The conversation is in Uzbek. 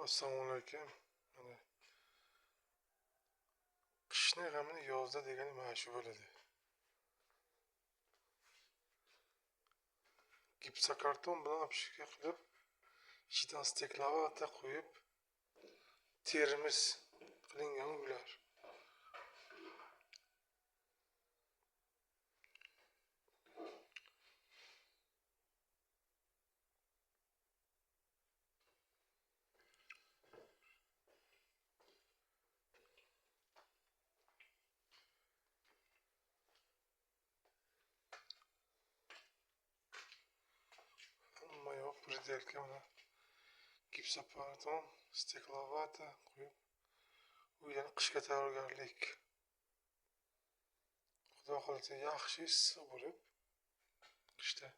Assalomu alaykum. Mana qishni g'amini yozda degani mana shu bo'ladi. Gipsokarton bilan obshirka qilib, ichidan steklavata qo'yib, termiz qilingan uylar. Hammayoq predelka mana gipsokarton, steklavata qo'yib, uylarni qishga tayyorgarlik. Xudo xohlasa yaxshi issiq bo'lib, qishda